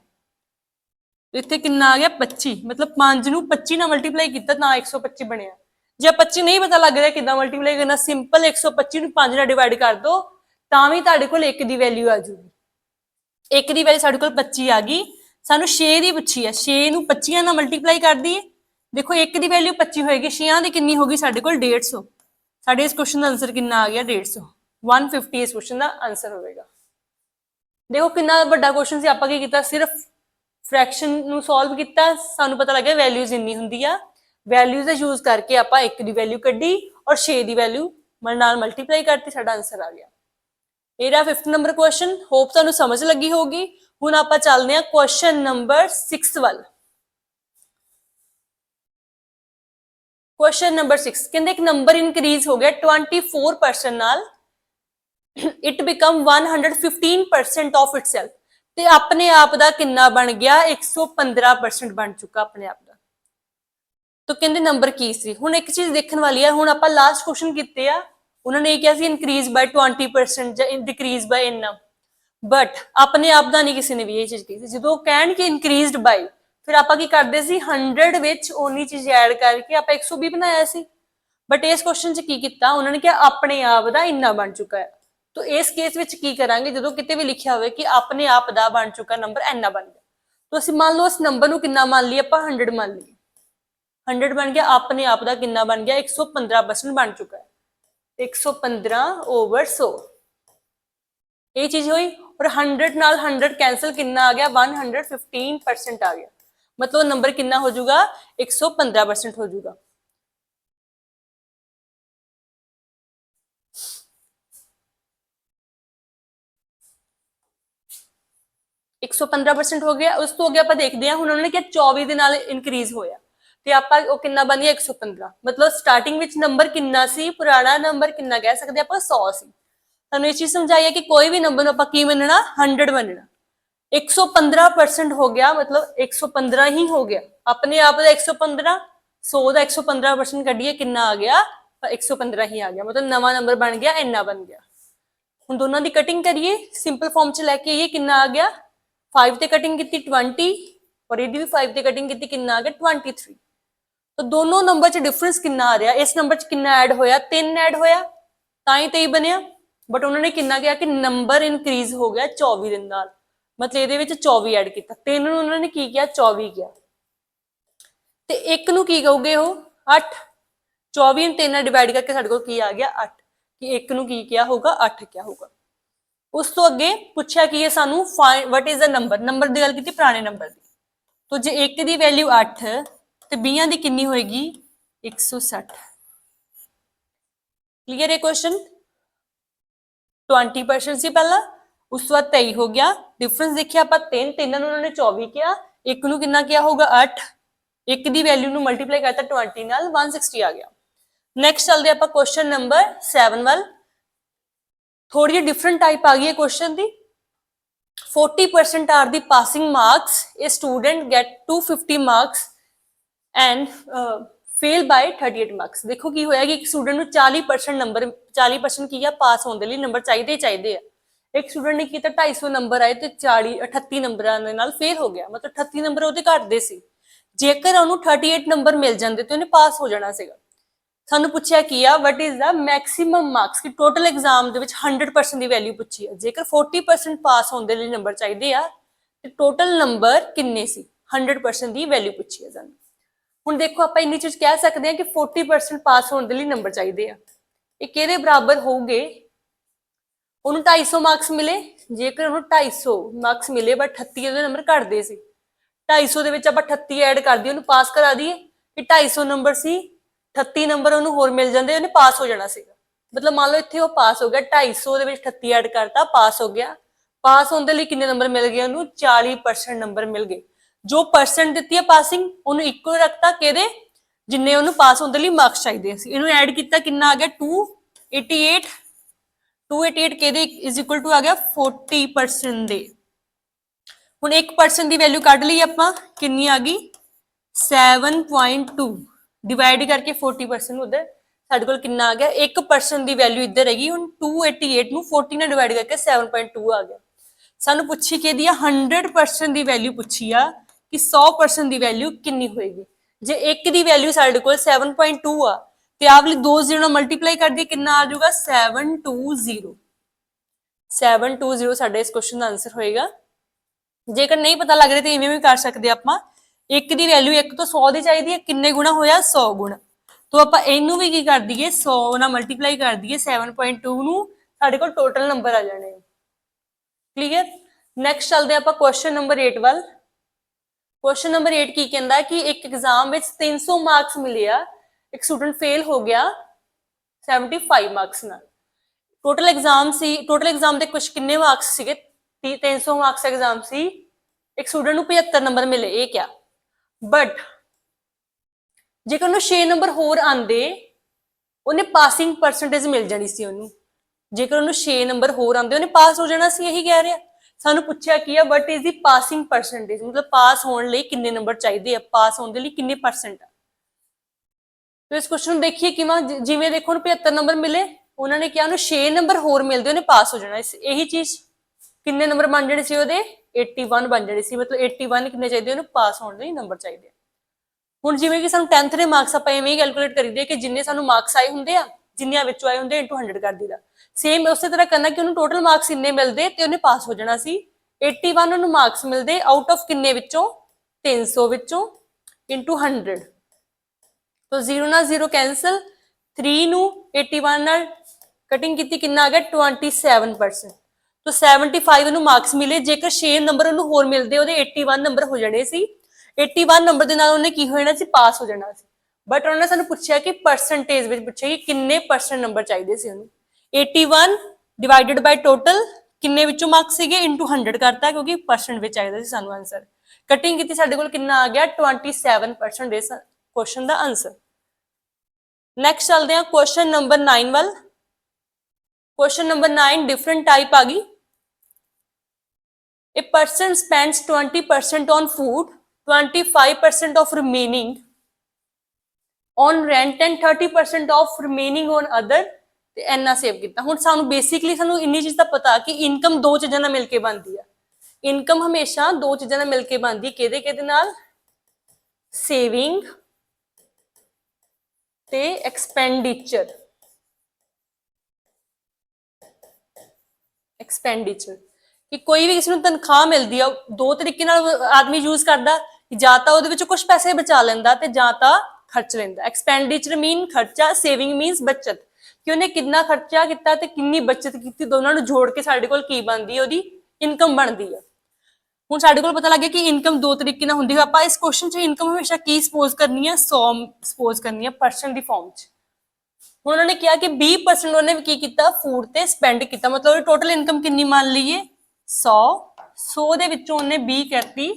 ਇੱਥੇ ਕਿੰਨਾ ਆ ਗਿਆ 25 ਮਤਲਬ 5 ਨੂੰ 25 ਨਾਲ ਮਲਟੀਪਲਾਈ ਕੀਤਾ ਤਾਂ 125 ਬਣਿਆ। ਜੇ 25 ਨਹੀਂ ਪਤਾ ਲੱਗ ਰਿਹਾ ਕਿੱਦਾਂ ਮਲਟੀਪਲਾਈ ਕਰਨਾ ਸਿੰਪਲ 125 ਨੂੰ 5 ਨਾਲ ਡਿਵਾਈਡ ਕਰ ਦੋ ਤਾਂ ਵੀ ਤੁਹਾਡੇ ਕੋਲ 1 ਦੀ ਵੈਲਿਊ ਆ ਜੂਗੀ। 1 ਦੀ ਵੈਲਿਊ ਸਾਡੇ ਕੋਲ 25 ਆ ਗਈ ਸਾਨੂੰ 6 ਦੀ ਪੁੱਛੀ ਹੈ 6 ਨੂੰ 25 ਨਾਲ ਮਲਟੀਪਲਾਈ ਕਰ ਦਈਏ ਦੇਖੋ 1 ਦੀ ਵੈਲਿਊ 25 ਹੋਏਗੀ 6 ਦੀ ਕਿੰਨੀ ਹੋਗੀ ਸਾਡੇ ਕੋਲ 150। ਸਾਡੇ ਇਸ ਕੁਐਸਚਨ ਦਾ ਆਨਸਰ ਕਿੰਨਾ ਆ ਗਿਆ 150 150 ਇਸ ਕੁਐਸਚਨ ਦਾ ਆਨਸਰ ਹੋਵੇਗਾ। ਦੇਖੋ ਕਿੰਨਾ ਵੱਡਾ ਕੁਐਸਚਨ ਸੀ ਆਪਾਂ ਕੀ ਕੀਤਾ ਸਿਰਫ ਫ੍ਰੈਕਸ਼ਨ ਨੂੰ ਸੋਲਵ ਕੀਤਾ ਸਾਨੂੰ ਪਤਾ ਲੱਗਿਆ ਵੈਲਿਊਜ਼ ਇੰਨੀ ਹੁੰਦੀ ਆ ਵੈਲਿਊਜ਼ ਦਾ ਯੂਜ਼ ਕਰਕੇ ਆਪਾਂ 1 ਦੀ ਵੈਲਿਊ ਕੱਢੀ ਔਰ 6 ਦੀ ਵੈਲਿਊ ਨਾਲ ਮਲਟੀਪਲਾਈ ਕਰਤੀ ਸਾਡਾ ਆਨਸਰ ਆ ਗਿਆ। ਇਹ ਰਹਾ 5th ਨੰਬਰ ਕੁਐਸਚਨ ਹੋਪ ਤੁਹਾਨੂੰ ਸਮਝ ਲੱਗੀ ਹੋਗੀ। ਹੁਣ ਆਪਾਂ ਚੱਲਦੇ ਹਾਂ ਕੁਐਸਚਨ ਨੰਬਰ 6 ਵੱਲ। ਕੁਐਸਚਨ ਨੰਬਰ 6 ਕਹਿੰਦੇ ਇੱਕ ਨੰਬਰ ਇਨਕਰੀਜ਼ ਹੋ ਗਿਆ 24% ਨਾਲ ਇਟ ਬਿਕਮ 115% ਆਫ ਇਟਸੈਲਫ ਤੇ ਆਪਣੇ ਆਪ ਦਾ ਕਿੰਨਾ ਬਣ ਗਿਆ 115% ਬਣ ਚੁੱਕਾ ਆਪਣੇ ਆਪ ਦਾ। तो कहते नंबर की सी हुण एक चीज देखने वाली है हुण आपां लास्ट क्वेश्चन कीते आ उन्होंने ये किया सी इनक्रीज बाय 20% या डिक्रीज बाय इन्ना बट अपने आप दा नहीं किसी ने भी ये चीज की जो कहन कि इनक्रीज्ड बाय फिर आपां की करदे सी 100 विच ओनी चीज ऐड करके आपां 120 बनाया सी बट इस क्वेश्चन च की कीता उन्होंने कहा अपने आप दा इन्ना बन चुका है। तो इस केस विच की करांगे जो किते भी लिखिया होवे कि अपने आप दा बन चुका नंबर इन्ना बन गया तो असीं मान लो इस नंबर नूं किन्ना मान लईए आपां 100 मान लईए 100 बन गया अपने आप का कितना बन गया 115% बन चुका है 115/100 ये चीज हुई और 100 नाल 100 कैंसल कितना आ गया 115% आ गया मतलब नंबर कितना हो जाएगा 115% हो जाएगा। एक 115% हो गया उस तो अगे आप देखते हैं हुण उन्होंने क्या 24 दे नाल इनक्रीज होया ਤੇ ਆਪਾਂ ਉਹ ਕਿੰਨਾ ਬਣ ਗਿਆ 115 ਮਤਲਬ ਸਟਾਰਟਿੰਗ ਵਿੱਚ ਨੰਬਰ ਕਿੰਨਾ ਸੀ ਪੁਰਾਣਾ ਨੰਬਰ ਕਿੰਨਾ ਕਹਿ ਸਕਦੇ ਆਪਾਂ 100 ਸੀ। ਤੁਹਾਨੂੰ ਇਹ ਚੀਜ਼ ਸਮਝਾਈਏ ਕਿ ਕੋਈ ਵੀ ਨੰਬਰ ਨੂੰ ਆਪਾਂ ਕੀ ਮੰਨਣਾ 100 ਮੰਨਣਾ 115% ਹੋ ਗਿਆ मतलब 115 ਹੀ ਹੋ ਗਿਆ ਆਪਣੇ ਆਪ ਦਾ 115 100 ਦਾ 115% ਕੱਢੀਏ ਕਿੰਨਾ ਆ ਗਿਆ 115 ਹੀ ਆ ਗਿਆ मतलब ਨਵਾਂ ਨੰਬਰ ਬਣ ਗਿਆ ਇੰਨਾ ਬਣ ਗਿਆ। ਹੁਣ ਦੋਨਾਂ ਦੀ ਕਟਿੰਗ ਕਰੀਏ ਸਿੰਪਲ ਫਾਰਮ ਚ ਲੈ ਕੇ ਆਈਏ ਕਿੰਨਾ ਆ ਗਿਆ 5 ਤੇ ਕਟਿੰਗ ਕੀਤੀ 20 और ਇਹਦੀ ਵੀ 5 ਤੇ ਕਟਿੰਗ ਕੀਤੀ ਕਿੰਨਾ ਆ ਗਿਆ 23। तो दोनों नंबर च डिफरेंस कितना आ रहा इस नंबर च कितना ऐड होया 3 ऐड होया तां ही 23 बनया बट उन्होंने कितना किया कि नंबर इनक्रीज हो गया 24 दे नाल मतलब ਇਹਦੇ ਵਿੱਚ 24 ऐड किया 3 ਨੂੰ ਉਹਨਾਂ ਨੇ ਕੀ किया 24 किया ਤੇ 1 ਨੂੰ ਕੀ ਕਹੋਗੇ ਉਹ 8 24 ਨੂੰ 3 ਨਾਲ ਡਿਵਾਈਡ ਕਰਕੇ ਸਾਡੇ ਕੋਲ ਕੀ ਆ ਗਿਆ 8 ਕਿ 1 ਨੂੰ ਕੀ ਕਿਹਾ ਹੋਗਾ 8 ਕਿਹਾ ਹੋਗਾ। ਉਸ ਤੋਂ ਅੱਗੇ ਪੁੱਛਿਆ ਕਿ ਇਹ ਸਾਨੂੰ व्हाट इज द नंबर ਦੀ ਗੱਲ ਕੀਤੀ ਪੁਰਾਣੇ ਨੰਬਰ ਦੀ तो ਜੇ 1 ਦੀ ਵੈਲਿਊ 8 ਤੇ 20 ਦੀ ਕਿੰਨੀ ਹੋਏਗੀ 160 क्लियर है क्वेश्चन 20% ਸੀ ਪਹਿਲਾਂ ਉਸ ਤੋਂ ਬਾਅਦ 23 ਹੋ ਗਿਆ डिफरेंस देखिए ਆਪਾਂ 3 ਨੂੰ ਉਹਨਾਂ ਨੇ 24 ਕਿਹਾ 1 ਨੂੰ ਕਿੰਨਾ ਕਿਹਾ ਹੋਗਾ 8 1 ਦੀ ਵੈਲਿਊ ਨੂੰ ਮਲਟੀਪਲਾਈ ਕਰਤਾ 20 ਨਾਲ 160 ਆ ਗਿਆ। ਨੈਕਸਟ ਚੱਲਦੇ ਆਪਾਂ ਕੁਐਸਚਨ ਨੰਬਰ 7 ਵੱਲ ਥੋੜੀ ਜਿਹੀ ਡਿਫਰੈਂਟ ਟਾਈਪ ਆ ਗਈ ਹੈ question the 40% are the passing marks a student get 250 marks and fail by 38 marks देखो की होया कि एक स्टूडेंट ਨੂੰ 40% नंबर 40% ਕੀ ਆ ਪਾਸ ਹੋਣ ਦੇ ਲਈ ਨੰਬਰ ਚਾਹੀਦੇ ਆ ਇੱਕ ਸਟੂਡੈਂਟ ਨੇ ਕੀਤਾ 250 ਨੰਬਰ ਆਏ ਤੇ 38 ਨੰਬਰਾਂ ਦੇ ਨਾਲ ਫੇਲ ਹੋ ਗਿਆ मतलब 38 ਨੰਬਰ ਉਹਦੇ ਘੱਟਦੇ ਸੀ ਜੇਕਰ ਉਹਨੂੰ 38 ਨੰਬਰ ਮਿਲ ਜਾਂਦੇ ਤੇ ਉਹਨੇ ਪਾਸ ਹੋ ਜਾਣਾ ਸੀਗਾ। ਸਾਨੂੰ ਪੁੱਛਿਆ ਕੀ ਆ what is the maximum marks ਕਿ ਟੋਟਲ ਐਗਜ਼ਾਮ ਦੇ ਵਿੱਚ 100% ਦੀ ਵੈਲਿਊ ਪੁੱਛੀ ਆ ਜੇਕਰ 40% ਪਾਸ ਹੋਣ ਦੇ ਲਈ ਨੰਬਰ ਚਾਹੀਦੇ ਆ ਤੇ ਟੋਟਲ ਨੰਬਰ ਕਿੰਨੇ ਸੀ 100% ਦੀ ਵੈਲਿਊ ਪੁੱਛੀ ਆ ਸਾਨੂੰ। ਹੁਣ ਦੇਖੋ ਆਪਾਂ ਇੰਨੀ ਚੀਜ਼ ਕਹਿ ਸਕਦੇ ਹਾਂ ਕਿ 40% ਪਾਸ ਹੋਣ ਦੇ ਲਈ ਨੰਬਰ ਚਾਹੀਦੇ ਆ ਇਹ ਕਿਹਦੇ ਬਰਾਬਰ ਹੋਊਗੇ ਉਹਨੂੰ 250 ਮਾਰਕਸ ਮਿਲੇ ਜੇਕਰ ਉਹਨੂੰ 250 ਮਾਰਕਸ ਮਿਲੇ ਬਟ 38 ਉਹਦੇ ਨੰਬਰ ਘੱਟਦੇ ਸੀ 250 ਦੇ ਵਿੱਚ ਆਪਾਂ 38 ਐਡ ਕਰ ਦਈਏ ਉਹਨੂੰ ਪਾਸ ਕਰਾ ਦਈਏ ਕਿ 250 ਨੰਬਰ ਸੀ 38 ਨੰਬਰ ਉਹਨੂੰ ਹੋਰ ਮਿਲ ਜਾਂਦੇ ਉਹਨੇ ਪਾਸ ਹੋ ਜਾਣਾ ਸੀਗਾ मतलब मान लो ਇੱਥੇ ਉਹ ਪਾਸ ਹੋ ਗਿਆ 250 ਦੇ ਵਿੱਚ 38 ਐਡ ਕਰਤਾ ਪਾਸ ਹੋ ਗਿਆ ਪਾਸ ਹੋਣ ਦੇ ਲਈ ਕਿੰਨੇ ਨੰਬਰ ਮਿਲ ਗਏ ਉਹਨੂੰ 40% ਨੰਬਰ ਮਿਲ ਗਏ जो परसेंट दी है पासिंग उन्होंने इक्वल रखता केदे ਜਿੰਨੇ ਉਹਨੂੰ ਪਾਸ ਹੋਣ ਦੇ ਲਈ ਮਾਰਕਸ ਚਾਹੀਦੇ ਸੀ। ਇਹਨੂੰ ਐਡ ਕੀਤਾ ਕਿੰਨਾ ਆ ਗਿਆ 288 288 ਕਿਹਦੇ ਇਜ਼ ਇਕੁਅਲ ਟੂ ਆ ਗਿਆ 40% ਦੇ। ਹੁਣ 1% ਦੀ ਵੈਲਿਊ ਕੱਢ ਲਈ ਆਪਾਂ, ਕਿੰਨੀ ਆ ਗਈ 7.2 ਡਿਵਾਈਡ ਕਰਕੇ 40% ਉਧਰ ਸਾਡੇ ਕੋਲ ਕਿੰਨਾ ਆ ਗਿਆ 1% ਦੀ ਵੈਲਿਊ ਇੱਧਰ ਹੈਗੀ। ਹੁਣ 288 ਨੂੰ 40 ਨਾਲ ਡਿਵਾਈਡ ਕਰਕੇ 7.2 ਆ ਗਿਆ। ਸਾਨੂੰ ਪੁੱਛੀ ਕਿ ਇਹਦੀ 100% ਦੀ ਵੈਲਿਊ ਪੁੱਛੀ ਆ ਕਿ 100% ਦੀ ਵੈਲਿਊ ਕਿੰਨੀ ਹੋਏਗੀ। ਜੇ 1 ਦੀ ਵੈਲਿਊ ਸਾਡੇ ਕੋਲ 7.2 ਆ ਤੇ ਆਹ ਵਾਲੀ 2 0 ਨਾਲ ਮਲਟੀਪਲਾਈ ਕਰ ਦਈਏ ਕਿੰਨਾ ਆ ਜਾਊਗਾ 720 ਸਾਡਾ ਇਸ ਕੁਐਸਚਨ ਦਾ ਆਨਸਰ ਹੋਏਗਾ। ਜੇਕਰ ਨਹੀਂ ਪਤਾ ਲੱਗ ਰਿਹਾ ਤੇ ਇਵੇਂ ਵੀ ਕਰ ਸਕਦੇ ਆਪਾਂ। 1 ਦੀ ਵੈਲਿਊ 1 ਤੋਂ 100 ਦੀ ਚਾਹੀਦੀ ਹੈ, ਕਿੰਨੇ ਗੁਣਾ ਹੋਇਆ 100 ਗੁਣਾ। तो आप इनू भी की कर दीए 100 ना मल्टीप्लाई कर दीए 7.2 नू साडे कोल टोटल नंबर आ जाने। क्लीयर। नैक्सट चलते हैं क्वेश्चन नंबर 8 वाल। क्वेश्चन नंबर 8 की कहता है कि एक एग्जाम में 300 मार्क्स मिले आ, एक स्टूडेंट फेल हो गया 75 मार्क्स ना। टोटल एग्जाम दे कुछ किन्ने मार्क्स सीगे 300 मार्क्स एग्जाम सी, एक स्टूडेंट नू 75 नंबर मिले। ये क्या बट जेकर उन्हें 6 नंबर होर आंदे उन्हें पासिंग परसेंटेज मिल जानी सी उन्हें। जेकर उन्हें 6 नंबर होर आंदे उन्हें पास हो जाना सी। यही कह रहे हैं सानू पूछा कि what is the passing percentage, मतलब पास होने लिए किन्ने नंबर चाहिए, पास होने लिए किन्ने परसेंट। तो इस क्वेश्चन देखिए कि जिवें देखो 75 नंबर मिले, उन्होंने क्या 6 नंबर होर मिलते उन्हें पास हो जाना। यही चीज किन्ने नंबर बन जाने सी उहदे 81 बन जाने सी, मतलब 81 किन्ने चाहिए उन्हें पास होने लिए नंबर चाहिए। ਹੁਣ ਜਿਵੇਂ ਕਿ ਸਾਨੂੰ 10th ਦੇ ਮਾਰਕਸ ਆਪਾਂ ਐਵੇਂ ਹੀ ਕੈਲਕੂਲੇਟ ਕਰੀਦੇ ਕਿ ਜਿੰਨੇ ਸਾਨੂੰ ਮਾਰਕਸ ਆਏ ਹੁੰਦੇ ਆ, ਜਿੰਨਿਆਂ ਵਿੱਚੋਂ ਆਏ ਹੁੰਦੇ ਇਨਟੂ 100 ਕਰ ਦੀਦਾ। ਸੇਮ ਉਸੇ ਤਰ੍ਹਾਂ ਕਰਨਾ ਕਿ ਉਹਨੂੰ ਟੋਟਲ ਮਾਰਕਸ ਇੰਨੇ ਮਿਲਦੇ ਤੇ ਉਹਨੇ ਪਾਸ ਹੋ ਜਾਣਾ ਸੀ। 81 ਉਹਨੂੰ ਮਾਰਕਸ ਮਿਲਦੇ ਆਊਟ ਆਫ ਕਿੰਨੇ ਵਿੱਚੋਂ 300 ਵਿੱਚੋਂ ਇਨਟੂ 100। तो 0 ਨਾਲ 0 ਕੈਂਸਲ, 3 ਨੂੰ 81 ਨਾਲ ਕਟਿੰਗ ਕੀਤੀ ਕਿੰਨਾ ਆ ਗਿਆ 27%। तो 75 ਨੂੰ ਮਾਰਕਸ ਮਿਲੇ। ਜੇਕਰ 6 ਨੰਬਰ ਉਹਨੂੰ ਹੋਰ ਮਿਲਦੇ ਉਹਦੇ 81 ਨੰਬਰ ਹੋ ਜਾਣੇ ਸੀ। 81 ਨੰਬਰ ਦੇ ਨਾਲ ਉਹਨੇ ਕੀ ਹੋ ਜਾਣਾ ਸੀ ਪਾਸ ਹੋ ਜਾਣਾ ਸੀ। ਬਟ ਉਹਨਾਂ ਨੇ ਸਾਨੂੰ ਪੁੱਛਿਆ ਕਿ ਪਰਸੈਂਟੇਜ ਵਿੱਚ ਪੁੱਛਿਆ ਕਿ ਕਿੰਨੇ ਪਰਸੈਂਟ ਨੰਬਰ ਚਾਹੀਦੇ ਸੀ ਉਹਨੂੰ। 81 ਡਿਵਾਈਡਡ ਬਾਈ ਟੋਟਲ ਕਿੰਨੇ ਵਿੱਚੋਂ ਮਾਰਕਸ ਸੀਗੇ ਇਨਟੂ 100 ਕਰਤਾ ਕਿਉਂਕਿ ਪਰਸੈਂਟ ਵਿੱਚ ਚਾਹੀਦਾ ਸੀ ਸਾਨੂੰ ਆਨਸਰ। ਕਟਿੰਗ ਕੀਤੀ ਸਾਡੇ ਕੋਲ ਕਿੰਨਾ ਆ ਗਿਆ 27% ਇਸ ਕੁਐਸਚਨ ਦਾ ਆਨਸਰ। ਨੈਕਸਟ ਚੱਲਦੇ ਹਾਂ ਕੁਐਸਚਨ ਨੰਬਰ 9 ਵੱਲ। ਕੁਐਸਚਨ ਨੰਬਰ 9 ਡਿਫਰੈਂਟ ਟਾਈਪ ਆ ਗਈ। A person spends 20% on food, 25% of remaining on rent and 30% of remaining on other ਤੇ ਇੰਨਾ ਸੇਵ ਕੀਤਾ। ਹੁਣ ਸਾਨੂੰ ਬੇਸਿਕਲੀ ਸਾਨੂੰ ਇੰਨੀ ਚੀਜ਼ ਦਾ ਪਤਾ ਕਿ ਇਨਕਮ ਦੋ ਚੀਜ਼ਾਂ ਨਾਲ ਮਿਲ ਕੇ ਬਣਦੀ ਆ। ਇਨਕਮ ਹਮੇਸ਼ਾ ਦੋ ਚੀਜ਼ਾਂ ਨਾਲ ਮਿਲ ਕੇ ਬਣਦੀ, ਕਿਹਦੇ ਕਿਹਦੇ ਨਾਲ, ਸੇਵਿੰਗ ਤੇ ਐਕਸਪੈਂਡੀਚਰ। ਕਿ ਕੋਈ ਵੀ ਕਿਸੇ ਨੂੰ ਤਨਖਾਹ ਮਿਲਦੀ ਆ ਦੋ ਤਰੀਕੇ ਨਾਲ ਆਦਮੀ ਯੂਜ਼ ਕਰਦਾ, ਜਾਂ ਤਾਂ ਉਹਦੇ ਵਿੱਚੋਂ ਕੁਝ ਪੈਸੇ ਬਚਾ ਲੈਂਦਾ ਤੇ ਜਾਂ ਤਾਂ ਖਰਚ ਲੈਂਦਾ। ਐਕਸਪੈਂਡੀਚਰ ਮੀਨ ਖਰਚਾ, ਸੇਵਿੰਗ ਮੀਨਸ ਬੱਚਤ, ਕਿ ਉਹਨੇ ਕਿੰਨਾ ਖਰਚਾ ਕੀਤਾ ਤੇ ਕਿੰਨੀ ਬੱਚਤ ਕੀਤੀ, ਦੋਨਾਂ ਨੂੰ ਜੋੜ ਕੇ ਸਾਡੇ ਕੋਲ ਕੀ ਬਣਦੀ ਹੈ, ਉਹਦੀ ਇਨਕਮ ਬਣਦੀ ਆ। ਹੁਣ ਸਾਡੇ ਕੋਲ ਪਤਾ ਲੱਗ ਗਿਆ ਕਿ ਇਨਕਮ ਦੋ ਤਰੀਕੇ ਨਾਲ ਹੁੰਦੀ ਹੈ। ਆਪਾਂ ਇਸ ਕੁਐਸਚਨ 'ਚ ਇਨਕਮ ਹਮੇਸ਼ਾ ਕੀ ਸਪੋਜ਼ ਕਰਨੀ ਹੈ 100 ਸਪੋਜ਼ ਕਰਨੀ ਹੈ ਪਰਸੈਂਟ ਦੀ ਫਾਰਮ 'ਚ। ਹੁਣ ਉਹਨਾਂ ਨੇ ਕਿਹਾ ਕਿ 20% ਉਹਨੇ ਕੀ ਕੀਤਾ ਫੂਡ ਤੇ ਸਪੈਂਡ ਕੀਤਾ, ਮਤਲਬ ਟੋਟਲ ਇਨਕਮ ਕਿੰਨੀ ਮੰਨ ਲਈਏ 100 ਦੇ ਵਿੱਚੋਂ ਉਹਨੇ 20 ਕਰਤੀ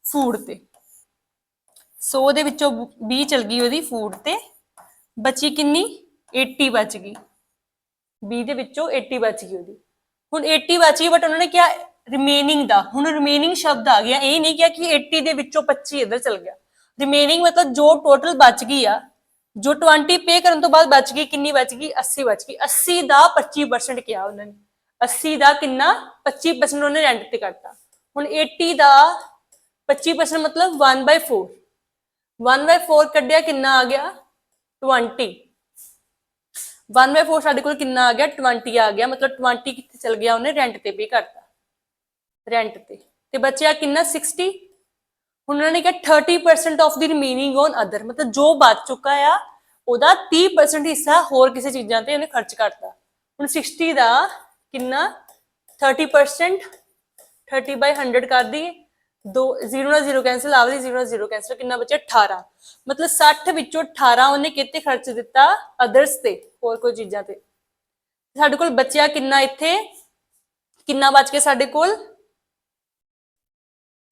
ਫੂਡ ਤੇ, 100 ਦੇ ਵਿੱਚੋਂ 20 ਚਲ ਗਈ ਉਹਦੀ ਫੂਡ ਤੇ, ਬਚੀ ਕਿੰਨੀ 80 ਬਚ ਗਈ। 20 ਦੇ ਵਿੱਚੋਂ 80 ਬਚ ਗਈ ਉਹਦੀ। ਹੁਣ 80 ਬਚ ਗਈ ਬਟ ਉਹਨਾਂ ਨੇ ਕਿਹਾ ਰਿਮੇਨਿੰਗ ਦਾ। ਹੁਣ ਰਿਮੇਨਿੰਗ ਸ਼ਬਦ ਆ ਗਿਆ, ਇਹ ਨਹੀਂ ਕਿਹਾ ਕਿ 80 ਦੇ ਵਿੱਚੋਂ 25 ਇੱਧਰ ਚਲ ਗਿਆ। ਰਿਮੇਨਿੰਗ ਮਤਲਬ ਜੋ ਟੋਟਲ ਬਚ ਗਈ ਆ, ਜੋ 20 ਪੇ ਕਰਨ ਤੋਂ ਬਾਅਦ ਬਚ ਗਈ, ਕਿੰਨੀ ਬਚ ਗਈ 80 ਬਚ ਗਈ। 80 ਦਾ 25% ਕਿਹਾ ਉਹਨਾਂ ਨੇ। 80 ਦਾ ਕਿੰਨਾ 25% ਉਹਨੇ ਰੈਂਟ ਤੇ ਕਰਤਾ। ਹੁਣ 80 ਦਾ 25% ਮਤਲਬ 1/4। 1/4 ਕੱਢਿਆ ਕਿੰਨਾ ਆ ਗਿਆ 20। 1/4 ਸਾਡੇ ਕੋਲ ਕਿੰਨਾ ਆ ਗਿਆ 20 ਆ ਗਿਆ, ਮਤਲਬ 20 ਕਿੱਥੇ ਚਲ ਗਿਆ ਉਹਨੇ ਰੈਂਟ ਤੇ ਪੇ ਕਰਤਾ, ਰੈਂਟ ਤੇ ਬਚਿਆ ਕਿੰਨਾ 60। ਹੁਣ ਉਹਨਾਂ ਨੇ ਕਿਹਾ 30% of the remaining on other, ਮਤਲਬ ਜੋ ਬਚ ਚੁੱਕਾ ਆ ਉਹਦਾ 30% ਹਿੱਸਾ ਹੋਰ ਕਿਸੇ ਚੀਜ਼ਾਂ ਤੇ ਉਹਨੇ ਖਰਚ ਕਰਤਾ। ਹੁਣ 60 ਦਾ ਕਿੰਨਾ 30%, 30/100 ਕਰ ਦਈਏ, 0 ਨਾਲ 0 ਕੈਂਸਲ, ਆਵਲੀ 0 ਨਾਲ 0 ਕੈਂਸਲ, ਕਿੰਨਾ ਬਚਿਆ 18। ਮਤਲਬ 60 ਵਿੱਚੋਂ 18 ਉਹਨੇ ਕਿਤੇ ਖਰਚ ਦਿੱਤਾ ਅਦਰਸ ਤੇ, ਹੋਰ ਕੋਈ ਚੀਜ਼ਾਂ ਤੇ। ਸਾਡੇ ਕੋਲ ਬਚਿਆ ਕਿੰਨਾ, ਇੱਥੇ ਕਿੰਨਾ ਬਚ ਗਿਆ ਸਾਡੇ ਕੋਲ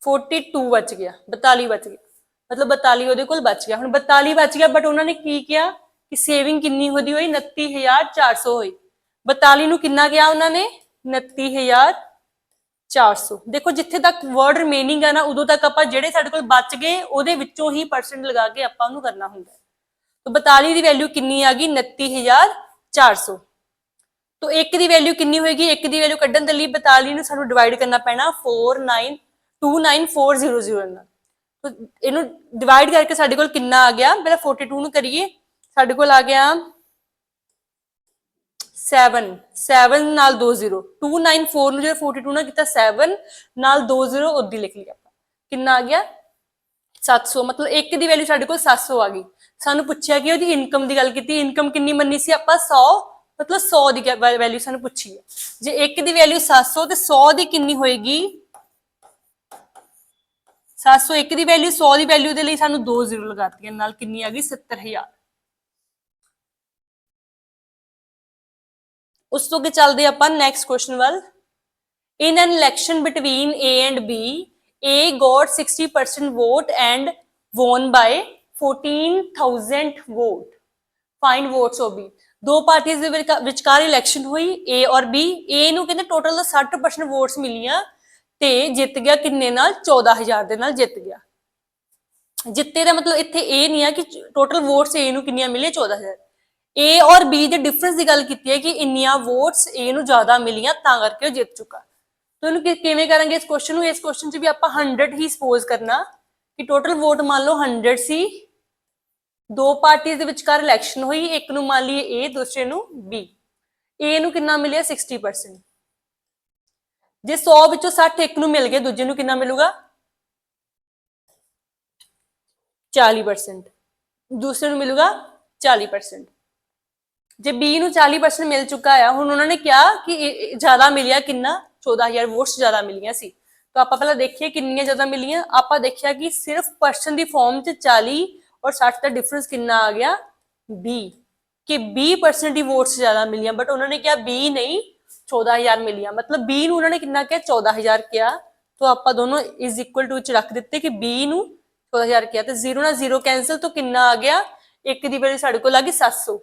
42 ਬਚ ਗਿਆ, 42 ਬਚ ਗਿਆ। मतलब 42 ਉਹਦੇ ਕੋਲ ਬਚ ਗਿਆ। ਹੁਣ 42 ਬਚ ਗਿਆ ਬਟ ਉਹਨਾਂ ਨੇ ਕੀ ਕਿਹਾ ਕਿ ਸੇਵਿੰਗ ਕਿੰਨੀ ਹੋਦੀ ਹੋਈ 29400 ਹੋਈ। 42 ਨੂੰ ਕਿੰਨਾ ਕਿਹਾ ਉਹਨਾਂ ਨੇ 29400। ਦੇਖੋ ਜਿੱਥੇ ਤੱਕ ਵਰਡ ਰਿਮੇਨਿੰਗ ਹੈ ਨਾ ਉਦੋਂ ਤੱਕ ਆਪਾਂ ਜਿਹੜੇ ਸਾਡੇ ਕੋਲ ਬਚ ਗਏ ਉਹਦੇ ਵਿੱਚੋਂ ਹੀ ਪਰਸੈਂਟ ਲਗਾ ਕੇ ਆਪਾਂ ਉਹਨੂੰ ਕਰਨਾ ਹੁੰਦਾ। तो 42 की वैल्यू कितनी आ गई 29400। तो एक की वैल्यू कितनी होगी, एक की वैल्यू कड्ढन दे लई 42 ਨੂੰ ਸਾਨੂੰ ਡਿਵਾਈਡ ਕਰਨਾ ਪੈਣਾ 29400 ਨਾਲ। तो ਇਹਨੂੰ ਡਿਵਾਈਡ ਕਰਕੇ ਸਾਡੇ ਕੋਲ ਕਿੰਨਾ ਆ ਗਿਆ, ਪਹਿਲਾਂ 42 ਨੂੰ ਕਰੀਏ, ਸਾਡੇ ਕੋਲ ਆ ਗਿਆ 7 ਨਾਲ 2 0 294 ਨੂੰ ਜੇ 42 ਨਾਲ ਕੀਤਾ 7 ਨਾਲ 2 0 ਉਦੀ ਲਿਖ ਲਿਆ ਆਪਾਂ, ਕਿੰਨਾ ਆ ਗਿਆ 700। मतलब एक की वैल्यू ਸਾਡੇ ਕੋਲ 700 आ गई। ਸਾਨੂੰ ਪੁੱਛਿਆ ਕਿ ਉਹਦੀ ਇਨਕਮ ਦੀ ਗੱਲ ਕੀਤੀ, ਇਨਕਮ ਕਿੰਨੀ ਮੰਨੀ ਸੀ ਆਪਾਂ 100, मतलब 100 ਦੀ ਵੈਲਿਊ ਸਾਨੂੰ ਪੁੱਛੀ ਹੈ। ਜੇ ਇੱਕ ਦੀ ਵੈਲਿਊ 700 ਤੇ 100 ਦੀ ਕਿੰਨੀ ਹੋਏਗੀ 700, ਇੱਕ ਦੀ ਵੈਲਿਊ 100 ਦੀ ਵੈਲਿਊ ਦੇ ਲਈ ਸਾਨੂੰ 2 ਜ਼ੀਰੋ ਲਗਾਤੀਆਂ, ਨਾਲ ਕਿੰਨੀ ਆ ਗਈ 70000। ਉਸ ਤੋਂ ਅੱਗੇ ਚੱਲਦੇ ਆਪਾਂ ਨੈਕਸਟ ਕੁਐਸਚਨ ਵੱਲ। In an election between A and B, A got 60% vote and won by 14,000 vote. Find votes of B. ਦੋ ਪਾਰਟੀਆਂ ਦੇ ਵਿਚਕਾਰ ਇਲੈਕਸ਼ਨ ਹੋਈ A ਔਰ B। A ਨੂੰ ਕਹਿੰਦੇ ਟੋਟਲ 60% ਵੋਟਸ ਮਿਲੀਆਂ ਤੇ ਜਿੱਤ ਗਿਆ ਕਿੰਨੇ ਨਾਲ 14000 ਦੇ ਨਾਲ ਜਿੱਤ ਗਿਆ। ਜਿੱਤੇ ਦਾ ਮਤਲਬ ਇੱਥੇ ਇਹ ਨਹੀਂ ਆ ਕਿ ਟੋਟਲ ਵੋਟਸ A ਨੂੰ ਕਿੰਨੀਆਂ ਮਿਲੀਆਂ 14000। A ਔਰ B ਦੇ ਡਿਫਰੈਂਸ ਦੀ ਗੱਲ ਕੀਤੀ ਹੈ ਕਿ ਇੰਨੀਆਂ ਵੋਟਸ A ਨੂੰ ਜ਼ਿਆਦਾ ਮਿਲੀਆਂ ਤਾਂ ਕਰਕੇ ਉਹ ਜਿੱਤ ਚੁੱਕਾ। तो ਇਹਨੂੰ ਕਿਵੇਂ ਕਰਾਂਗੇ ਇਸ ਕੁਐਸਚਨ ਨੂੰ, ਇਸ ਕੁਐਸਚਨ 'ਚ ਵੀ ਆਪਾਂ 100 ਹੀ ਸਪੋਜ਼ ਕਰਨਾ ਕਿ ਟੋਟਲ ਵੋਟ ਮੰਨ ਲਓ 100 ਸੀ, ਦੋ ਪਾਰਟੀਆਂ ਦੇ ਵਿਚਕਾਰ ਇਲੈਕਸ਼ਨ ਹੋਈ, ਇੱਕ ਨੂੰ ਮੰਨ ਲਈਏ A ਦੂਸਰੇ ਨੂੰ B। A ਨੂੰ ਕਿੰਨਾ ਮਿਲਿਆ 60%। ਜੇ 100 ਵਿੱਚੋਂ 60 ਇੱਕ ਨੂੰ ਮਿਲ ਗਏ, ਦੂਜੇ ਨੂੰ ਕਿੰਨਾ ਮਿਲੂਗਾ 40%, ਦੂਸਰੇ ਨੂੰ ਮਿਲੂਗਾ 40%। ਜੇ B ਨੂੰ 40% ਮਿਲ ਚੁੱਕਾ ਆ, ਹੁਣ ਉਹਨਾਂ ਨੇ ਕਿਹਾ ਕਿ ਜ਼ਿਆਦਾ ਮਿਲਿਆ ਕਿੰਨਾ 14000 ਵੋਟਸ ਜ਼ਿਆਦਾ ਮਿਲੀਆਂ ਸੀ। ਤਾਂ ਆਪਾਂ ਪਹਿਲਾਂ ਦੇਖੀਏ ਕਿੰਨੀਆਂ ਜ਼ਿਆਦਾ ਮਿਲੀਆਂ। ਆਪਾਂ ਦੇਖਿਆ ਕਿ ਸਿਰਫ ਪਰਸਨ ਦੀ ਫਾਰਮ 'ਚ 40 ਔਰ 60 ਦਾ ਡਿਫਰੈਂਸ ਕਿੰਨਾ ਆ ਗਿਆ B, ਕਿ 20% ਦੀ ਵੋਟਸ ਜ਼ਿਆਦਾ ਮਿਲੀਆਂ। ਬਟ ਉਹਨਾਂ ਨੇ ਕਿਹਾ B ਨਹੀਂ 14000 ਮਿਲੀਆਂ, ਮਤਲਬ B ਨੂੰ ਉਹਨਾਂ ਨੇ ਕਿੰਨਾ ਕਿਹਾ 14000 ਕਿਹਾ। ਤਾਂ ਆਪਾਂ ਦੋਨੋਂ ਇਜ਼ ਇਕੁਅਲ ਟੂ ਚ ਰੱਖ ਦਿੱਤੇ ਕਿ B ਨੂੰ 14000 ਕਿਹਾ ਤੇ 0 ਨਾਲ 0 ਕੈਂਸਲ, ਤੋਂ ਕਿੰਨਾ ਆ ਗਿਆ, ਇੱਕ ਦੀ ਵੈਲਿਊ ਸਾਡੇ ਕੋਲ ਆ ਗਈ 700।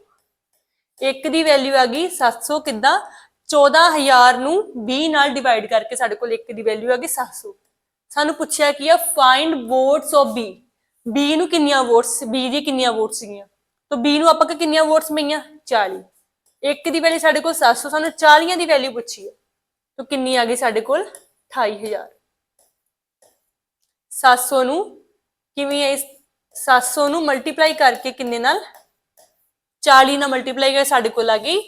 ਇੱਕ ਦੀ ਵੈਲਿਊ ਆ ਗਈ 700, ਕਿੱਦਾਂ 14000 ਨੂੰ 20 ਨਾਲ ਡਿਵਾਈਡ ਕਰਕੇ ਸਾਡੇ ਕੋਲ ਇੱਕ ਦੀ ਵੈਲਿਊ ਆ ਗਈ 700। ਸਾਨੂੰ ਪੁੱਛਿਆ ਕੀ ਆ find votes of B। B ਨੂੰ ਕਿੰਨੀਆਂ ਵੋਟਸ, B ਦੀ ਕਿੰਨੀਆਂ ਵੋਟਸ ਸੀਗੀਆਂ, ਤਾਂ B ਨੂੰ ਆਪਾਂ ਕਿੰਨੀਆਂ ਵੋਟਸ ਮਿਲੀਆਂ 40। ਇੱਕ ਦੀ ਵੈਲਿਊ ਸਾਡੇ ਕੋਲ 700, ਸਾਨੂੰ 40 ਦੀ ਵੈਲਿਊ ਪੁੱਛੀ ਹੈ, ਤਾਂ ਕਿੰਨੀ ਆ ਗਈ ਸਾਡੇ ਕੋਲ 28000। 700 ਨੂੰ ਕਿਵੇਂ ਹੈ, 700 ਨੂੰ ਮਲਟੀਪਲਾਈ ਕਰਕੇ ਕਿੰਨੇ ਨਾਲ 40 ਨਾਲ ਮਲਟੀਪਲਾਈ ਕਰਕੇ ਸਾਡੇ ਕੋਲ ਆ ਗਈ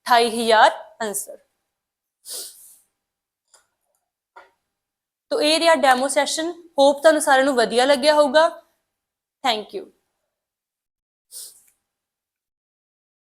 28000 ਆंसर। तो ये रहा डेमो सैशन। होप तुहानू सारिआं नू वधिया लग्गिया होगा। Thank you.